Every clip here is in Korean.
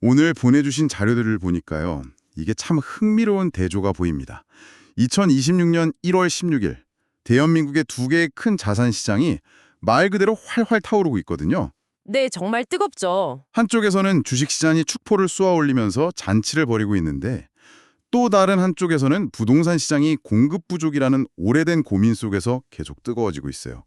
오늘 보내주신 자료들을 보니까요. 이게 참 흥미로운 대조가 보입니다. 2026년 1월 16일, 대한민국의 두 개의 큰 자산 시장이 말 그대로 활활 타오르고 있거든요. 네, 정말 뜨겁죠. 한쪽에서는 주식시장이 축포를 쏘아 올리면서 잔치를 벌이고 있는데 또 다른 한쪽에서는 부동산 시장이 공급 부족이라는 오래된 고민 속에서 계속 뜨거워지고 있어요.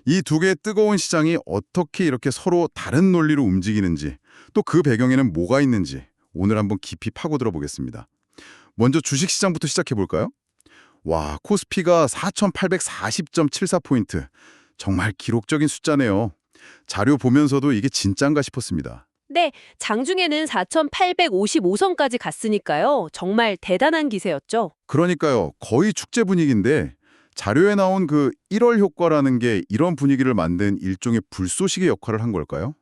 이 두 개의 뜨거운 시장이 어떻게 이렇게 서로 다른 논리로 움직이는지 또 그 배경에는 뭐가 있는지 오늘 한번 깊이 파고들어 보겠습니다. 먼저 주식시장부터 시작해 볼까요? 와, 코스피가 4,840.74포인트. 정말 기록적인 숫자네요. 자료 보면서도 이게 진짠가 싶었습니다. 네, 장중에는 4,855선까지 갔으니까요. 정말 대단한 기세였죠. 그러니까요. 거의 축제 분위기인데 자료에 나온 그 1월 효과라는 게 이런 분위기를 만든 일종의 불쏘시개 역할을 한 걸까요?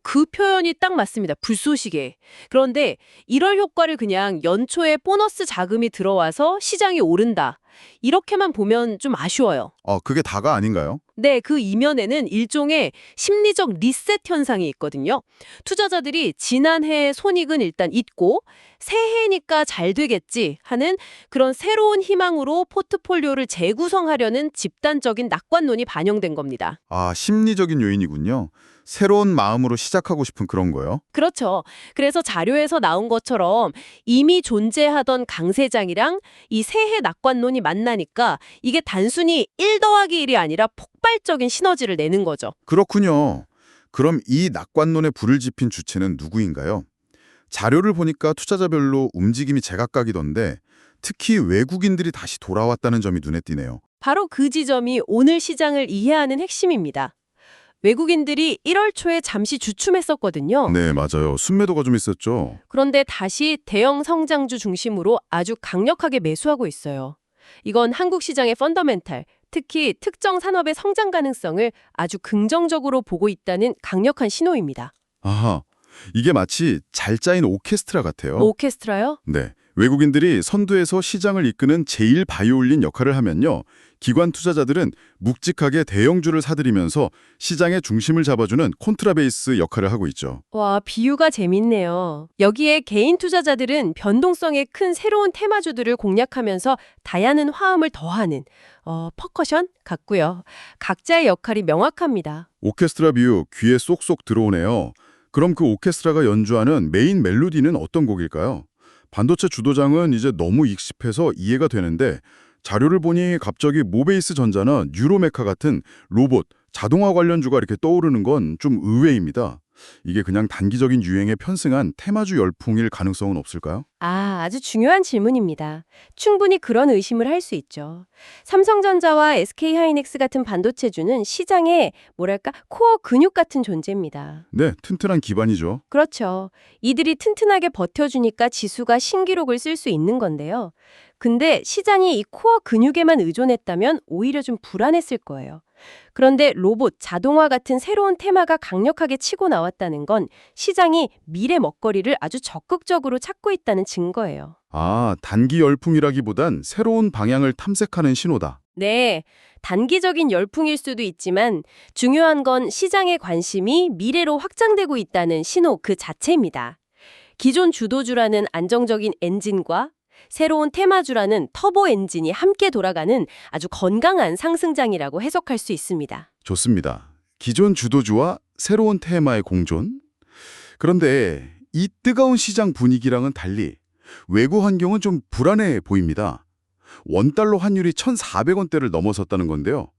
그 표현이 딱 맞습니다. 불쏘시개. 그런데 1월 효과를 그냥 연초에 보너스 자금이 들어와서 시장이 오른다. 이렇게만 보면 좀 아쉬워요. 그게 다가 아닌가요? 네, 그 이면에는 일종의 심리적 리셋 현상이 있거든요. 투자자들이 지난해의 손익은 일단 잊고 새해니까 잘 되겠지 하는 그런 새로운 희망으로 포트폴리오를 재구성하려는 집단적인 낙관론이 반영된 겁니다. 심리적인 요인이군요. 새로운 마음으로 시작하고 싶은 그런 거요? 그렇죠. 그래서 자료에서 나온 것처럼 이미 존재하던 강세장이랑 이 새해 낙관론이 만나니까 이게 단순히 1 더하기 1이 아니라 폭발적인 시너지를 내는 거죠. 그렇군요. 그럼 이 낙관론에 불을 지핀 주체는 누구인가요? 자료를 보니까 투자자별로 움직임이 제각각이던데 특히 외국인들이 다시 돌아왔다는 점이 눈에 띄네요. 바로 그 지점이 오늘 시장을 이해하는 핵심입니다. 외국인들이 1월 초에 잠시 주춤했었거든요. 네, 맞아요. 순매도가 좀 있었죠. 그런데 다시 대형 성장주 중심으로 아주 강력하게 매수하고 있어요. 이건 한국 시장의 펀더멘탈, 특히 특정 산업의 성장 가능성을 아주 긍정적으로 보고 있다는 강력한 신호입니다. 아하, 이게 마치 잘 짜인 오케스트라 같아요. 오케스트라요? 네, 외국인들이 선두에서 시장을 이끄는 제일 바이올린 역할을 하면요. 기관 투자자들은 묵직하게 대형주를 사들이면서 시장의 중심을 잡아주는 콘트라베이스 역할을 하고 있죠. 와, 비유가 재밌네요. 여기에 개인 투자자들은 변동성의 큰 새로운 테마주들을 공략하면서 다양한 화음을 더하는 퍼커션 같고요. 각자의 역할이 명확합니다. 오케스트라 비유 귀에 쏙쏙 들어오네요. 그럼 그 오케스트라가 연주하는 메인 멜로디는 어떤 곡일까요? 반도체 주도장은 이제 너무 익숙해서 이해가 되는데 자료를 보니 갑자기 모베이스 전자나 뉴로메카 같은 로봇, 자동화 관련주가 이렇게 떠오르는 건 좀 의외입니다. 이게 그냥 단기적인 유행에 편승한 테마주 열풍일 가능성은 없을까요? 아주 중요한 질문입니다. 충분히 그런 의심을 할 수 있죠. 삼성전자와 SK하이닉스 같은 반도체주는 시장의 뭐랄까 코어 근육 같은 존재입니다. 네, 튼튼한 기반이죠. 그렇죠. 이들이 튼튼하게 버텨주니까 지수가 신기록을 쓸 수 있는 건데요. 근데 시장이 이 코어 근육에만 의존했다면 오히려 좀 불안했을 거예요. 그런데 로봇, 자동화 같은 새로운 테마가 강력하게 치고 나왔다는 건 시장이 미래 먹거리를 아주 적극적으로 찾고 있다는 증거예요. 단기 열풍이라기보단 새로운 방향을 탐색하는 신호다. 네, 단기적인 열풍일 수도 있지만 중요한 건 시장의 관심이 미래로 확장되고 있다는 신호 그 자체입니다. 기존 주도주라는 안정적인 엔진과 새로운 테마주라는 터보 엔진이 함께 돌아가는 아주 건강한 상승장이라고 해석할 수 있습니다. 좋습니다. 기존 주도주와 새로운 테마의 공존? 그런데 이 뜨거운 시장 분위기랑은 달리 외국 환경은 좀 불안해 보입니다. 원달러 환율이 1,400원대를 넘어섰다는 건데요.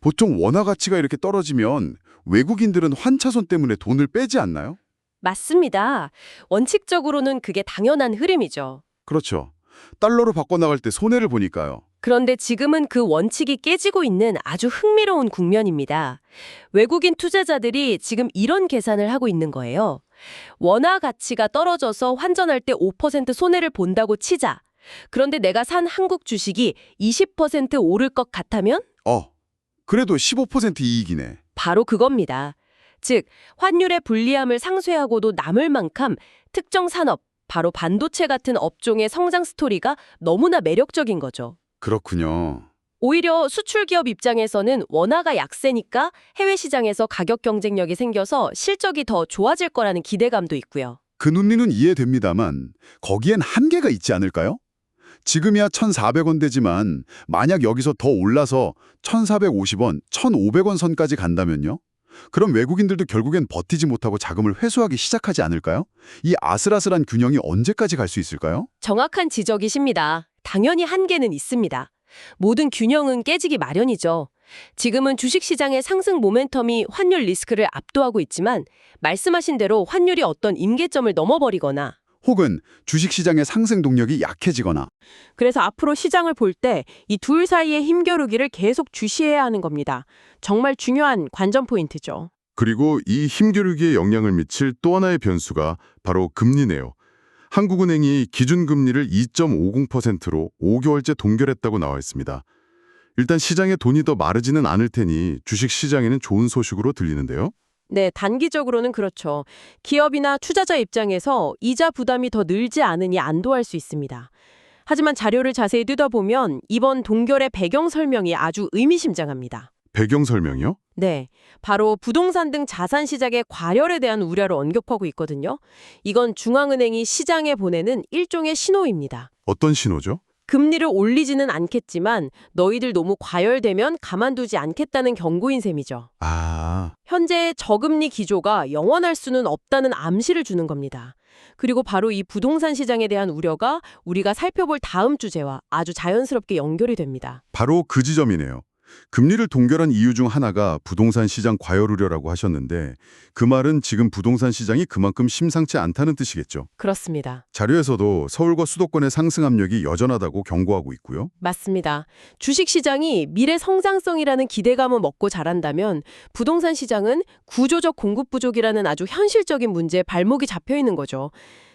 보통 원화 가치가 이렇게 떨어지면 외국인들은 환차손 때문에 돈을 빼지 않나요? 맞습니다. 원칙적으로는 그게 당연한 흐름이죠. 그렇죠. 달러로 바꿔나갈 때 손해를 보니까요. 그런데 지금은 그 원칙이 깨지고 있는 아주 흥미로운 국면입니다. 외국인 투자자들이 지금 이런 계산을 하고 있는 거예요. 원화 가치가 떨어져서 환전할 때 5% 손해를 본다고 치자. 그런데 내가 산 한국 주식이 20% 오를 것 같다면? 그래도 15% 이익이네. 바로 그겁니다. 즉, 환율의 불리함을 상쇄하고도 남을 만큼 특정 산업, 바로 반도체 같은 업종의 성장 스토리가 너무나 매력적인 거죠. 그렇군요. 오히려 수출 기업 입장에서는 원화가 약세니까 해외 시장에서 가격 경쟁력이 생겨서 실적이 더 좋아질 거라는 기대감도 있고요. 그 논리는 이해됩니다만 거기엔 한계가 있지 않을까요? 지금이야 1,400원대지만 만약 여기서 더 올라서 1,450원, 1,500원 선까지 간다면요? 그럼 외국인들도 결국엔 버티지 못하고 자금을 회수하기 시작하지 않을까요? 이 아슬아슬한 균형이 언제까지 갈 수 있을까요? 정확한 지적이십니다. 당연히 한계는 있습니다. 모든 균형은 깨지기 마련이죠. 지금은 주식시장의 상승 모멘텀이 환율 리스크를 압도하고 있지만 말씀하신 대로 환율이 어떤 임계점을 넘어버리거나 혹은 주식시장의 상승 동력이 약해지거나 그래서 앞으로 시장을 볼 때 이 둘 사이의 힘겨루기를 계속 주시해야 하는 겁니다. 정말 중요한 관전 포인트죠. 그리고 이 힘겨루기에 영향을 미칠 또 하나의 변수가 바로 금리네요. 한국은행이 기준금리를 2.50%로 5개월째 동결했다고 나와 있습니다. 일단 시장에 돈이 더 마르지는 않을 테니 주식시장에는 좋은 소식으로 들리는데요. 네, 단기적으로는 그렇죠. 기업이나 투자자 입장에서 이자 부담이 더 늘지 않으니 안도할 수 있습니다. 하지만 자료를 자세히 뜯어보면 이번 동결의 배경 설명이 아주 의미심장합니다. 배경 설명이요? 네, 바로 부동산 등 자산 시장의 과열에 대한 우려를 언급하고 있거든요. 이건 중앙은행이 시장에 보내는 일종의 신호입니다. 어떤 신호죠? 금리를 올리지는 않겠지만 너희들 너무 과열되면 가만두지 않겠다는 경고인 셈이죠. 아, 현재의 저금리 기조가 영원할 수는 없다는 암시를 주는 겁니다. 그리고 바로 이 부동산 시장에 대한 우려가 우리가 살펴볼 다음 주제와 아주 자연스럽게 연결이 됩니다. 바로 그 지점이네요. 금리를 동결한 이유 중 하나가 부동산 시장 과열 우려라고 하셨는데 그 말은 지금 부동산 시장이 그만큼 심상치 않다는 뜻이겠죠. 그렇습니다. 자료에서도 서울과 수도권의 상승 압력이 여전하다고 경고하고 있고요. 맞습니다. 주식시장이 미래 성장성이라는 기대감을 먹고 자란다면 부동산 시장은 구조적 공급 부족이라는 아주 현실적인 문제에 발목이 잡혀 있는 거죠.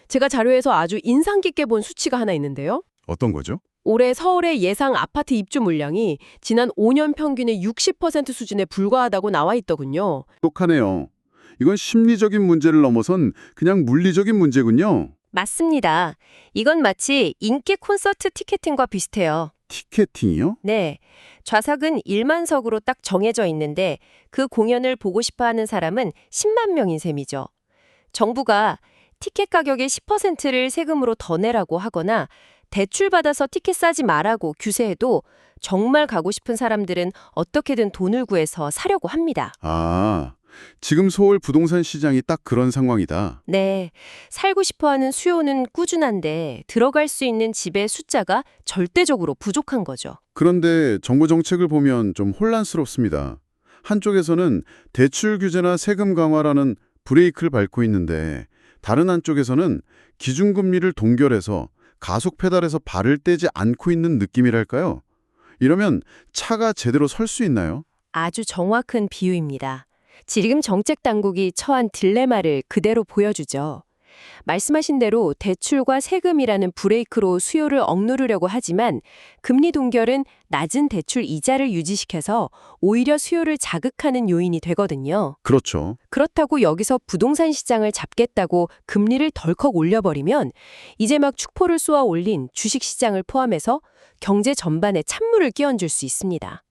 제가 자료에서 아주 인상 깊게 본 수치가 하나 있는데요. 어떤 거죠? 올해 서울의 예상 아파트 입주 물량이 지난 5년 평균의 60% 수준에 불과하다고 나와 있더군요. 똑하네요. 이건 심리적인 문제를 넘어선 그냥 물리적인 문제군요. 맞습니다. 이건 마치 인기 콘서트 티켓팅과 비슷해요. 티켓팅이요? 네. 좌석은 1만 석으로 딱 정해져 있는데 그 공연을 보고 싶어 하는 사람은 10만 명인 셈이죠. 정부가 티켓 가격의 10%를 세금으로 더 내라고 하거나 대출 받아서 티켓 싸지 말라고 규제해도 정말 가고 싶은 사람들은 어떻게든 돈을 구해서 사려고 합니다. 아, 지금 서울 부동산 시장이 딱 그런 상황이다. 네. 살고 싶어 하는 수요는 꾸준한데 들어갈 수 있는 집의 숫자가 절대적으로 부족한 거죠. 그런데 정부 정책을 보면 좀 혼란스럽습니다. 한쪽에서는 대출 규제나 세금 강화라는 브레이크를 밟고 있는데 다른 한쪽에서는 기준금리를 동결해서 가속 페달에서 발을 떼지 않고 있는 느낌이랄까요? 이러면 차가 제대로 설 수 있나요? 아주 정확한 비유입니다. 지금 정책 당국이 처한 딜레마를 그대로 보여주죠. 말씀하신 대로 대출과 세금이라는 브레이크로 수요를 억누르려고 하지만 금리 동결은 낮은 대출 이자를 유지시켜서 오히려 수요를 자극하는 요인이 되거든요. 그렇죠. 그렇다고 여기서 부동산 시장을 잡겠다고 금리를 덜컥 올려버리면 이제 막 축포를 쏘아 올린 주식시장을 포함해서 경제 전반에 찬물을 끼얹을 수 있습니다.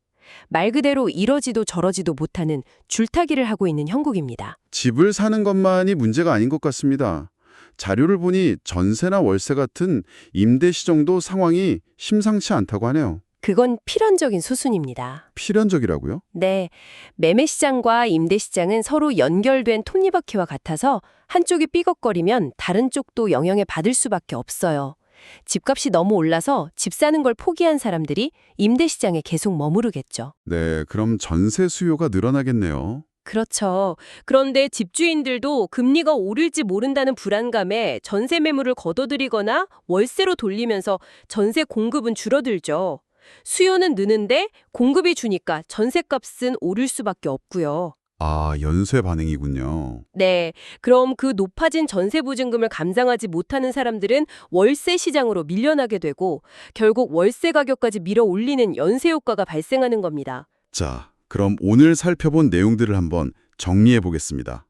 말 그대로 이러지도 저러지도 못하는 줄타기를 하고 있는 형국입니다. 집을 사는 것만이 문제가 아닌 것 같습니다. 자료를 보니 전세나 월세 같은 임대 시정도 상황이 심상치 않다고 하네요. 그건 필연적인 수순입니다. 필연적이라고요? 네, 매매 시장과 임대 시장은 서로 연결된 톱니바퀴와 같아서 한쪽이 삐걱거리면 다른 쪽도 영향을 받을 수밖에 없어요. 집값이 너무 올라서 집 사는 걸 포기한 사람들이 임대 시장에 계속 머무르겠죠. 네, 그럼 전세 수요가 늘어나겠네요. 그렇죠. 그런데 집주인들도 금리가 오를지 모른다는 불안감에 전세 매물을 거둬들이거나 월세로 돌리면서 전세 공급은 줄어들죠. 수요는 느는데 공급이 주니까 전세값은 오를 수밖에 없고요. 아, 연쇄 반응이군요. 네, 그럼 그 높아진 전세 보증금을 감당하지 못하는 사람들은 월세 시장으로 밀려나게 되고 결국 월세 가격까지 밀어 올리는 연쇄 효과가 발생하는 겁니다. 자, 그럼 오늘 살펴본 내용들을 한번 정리해 보겠습니다.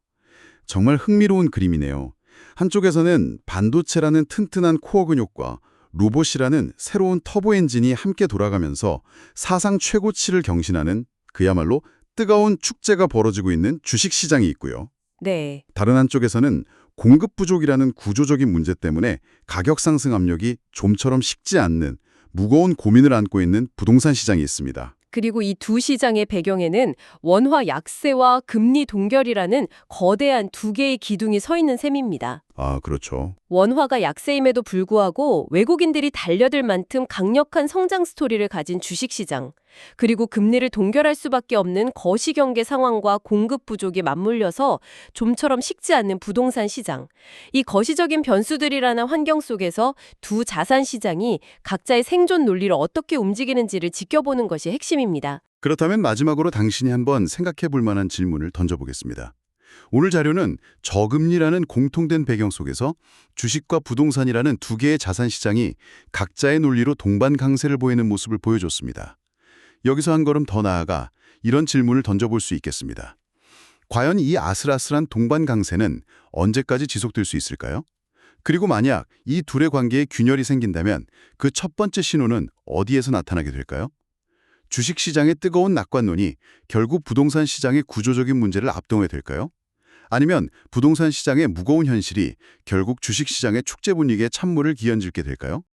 정말 흥미로운 그림이네요. 한쪽에서는 반도체라는 튼튼한 코어 근육과 로봇이라는 새로운 터보 엔진이 함께 돌아가면서 사상 최고치를 경신하는 그야말로 뜨거운 축제가 벌어지고 있는 주식시장이 있고요. 네. 다른 한쪽에서는 공급 부족이라는 구조적인 문제 때문에 가격 상승 압력이 좀처럼 식지 않는 무거운 고민을 안고 있는 부동산 시장이 있습니다. 그리고 이 두 시장의 배경에는 원화 약세와 금리 동결이라는 거대한 두 개의 기둥이 서 있는 셈입니다. 아, 그렇죠. 원화가 약세임에도 불구하고 외국인들이 달려들 만큼 강력한 성장 스토리를 가진 주식시장, 그리고 금리를 동결할 수밖에 없는 거시경계 상황과 공급 부족이 맞물려서 좀처럼 식지 않는 부동산 시장. 이 거시적인 변수들이라는 환경 속에서 두 자산 시장이 각자의 생존 논리를 어떻게 움직이는지를 지켜보는 것이 핵심입니다. 그렇다면 마지막으로 당신이 한번 생각해 볼 만한 질문을 던져보겠습니다. 오늘 자료는 저금리라는 공통된 배경 속에서 주식과 부동산이라는 두 개의 자산 시장이 각자의 논리로 동반 강세를 보이는 모습을 보여줬습니다. 여기서 한 걸음 더 나아가 이런 질문을 던져볼 수 있겠습니다. 과연 이 아슬아슬한 동반 강세는 언제까지 지속될 수 있을까요? 그리고 만약 이 둘의 관계에 균열이 생긴다면 그 첫 번째 신호는 어디에서 나타나게 될까요? 주식시장의 뜨거운 낙관론이 결국 부동산 시장의 구조적인 문제를 앞동하게 될까요? 아니면 부동산 시장의 무거운 현실이 결국 주식시장의 축제 분위기에 찬물을 기얹게 될까요?